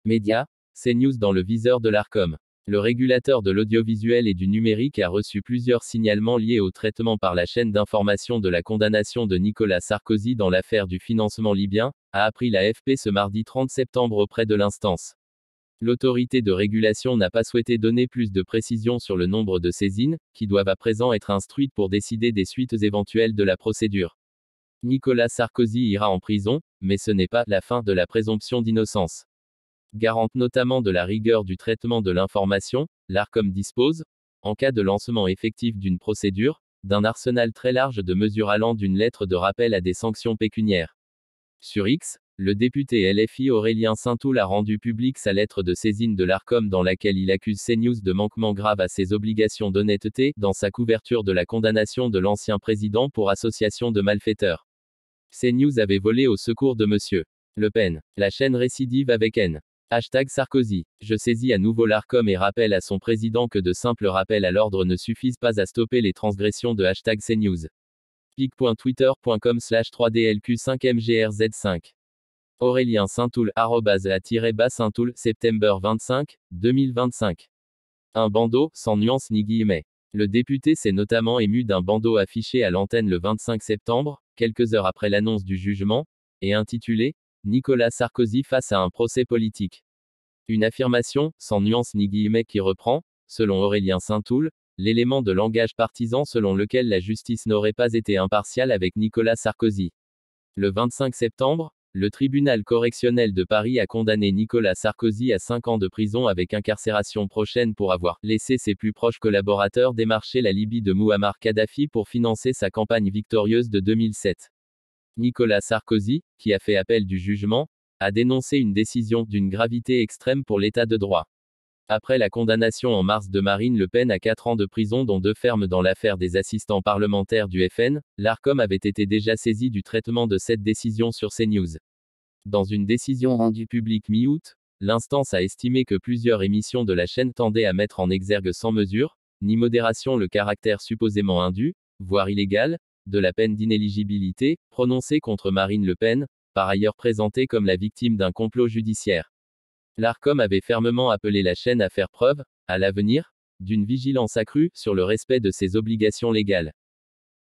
Médias, CNews dans le viseur de l'Arcom. Le régulateur de l'audiovisuel et du numérique a reçu plusieurs signalements liés au traitement par la chaîne d'information de la condamnation de Nicolas Sarkozy dans l'affaire du financement libyen, a appris l'AFP ce mardi 30 septembre auprès de l'instance. L'autorité de régulation n'a pas souhaité donner plus de précisions sur le nombre de saisines, qui doivent à présent être instruites pour décider des suites éventuelles de la procédure. Nicolas Sarkozy ira en prison, mais ce n'est pas la fin de la présomption d'innocence. Garante notamment de la rigueur du traitement de l'information, l'Arcom dispose, en cas de lancement effectif d'une procédure, d'un arsenal très large de mesures allant d'une lettre de rappel à des sanctions pécuniaires. Sur X, le député LFI Aurélien Saint-Toul a rendu publique sa lettre de saisine de l'Arcom dans laquelle il accuse CNews de manquement grave à ses obligations d'honnêteté, dans sa couverture de la condamnation de l'ancien président pour association de malfaiteurs. CNews avait volé au secours de M. Le Pen. La chaîne récidive avec N. #Sarkozy. Je saisis à nouveau l'Arcom et rappelle à son président que de simples rappels à l'ordre ne suffisent pas à stopper les transgressions de #CNews. pic.twitter.com/3dlq5mgrz5. Aurélien Saint-Toul @a-Saint-Toul, septembre 25, 2025. Un bandeau, sans nuance ni guillemets. Le député s'est notamment ému d'un bandeau affiché à l'antenne le 25 septembre, quelques heures après l'annonce du jugement, et intitulé « Nicolas Sarkozy face à un procès politique ». Une affirmation, sans nuance ni guillemets qui reprend, selon Aurélien Saint-Toul, l'élément de langage partisan selon lequel la justice n'aurait pas été impartiale avec Nicolas Sarkozy. Le 25 septembre, le tribunal correctionnel de Paris a condamné Nicolas Sarkozy à 5 ans de prison avec incarcération prochaine pour avoir laissé ses plus proches collaborateurs démarcher la Libye de Mouammar Kadhafi pour financer sa campagne victorieuse de 2007. Nicolas Sarkozy, qui a fait appel du jugement, a dénoncé une décision d'une gravité extrême pour l'état de droit. Après la condamnation en mars de Marine Le Pen à 4 ans de prison dont 2 fermes dans l'affaire des assistants parlementaires du FN, l'Arcom avait été déjà saisi du traitement de cette décision sur CNews. Dans une décision rendue publique mi-août, l'instance a estimé que plusieurs émissions de la chaîne tendaient à mettre en exergue sans mesure, ni modération le caractère supposément indu, voire illégal, de la peine d'inéligibilité, prononcée contre Marine Le Pen, par ailleurs présentée comme la victime d'un complot judiciaire. L'Arcom avait fermement appelé la chaîne à faire preuve, à l'avenir, d'une vigilance accrue sur le respect de ses obligations légales.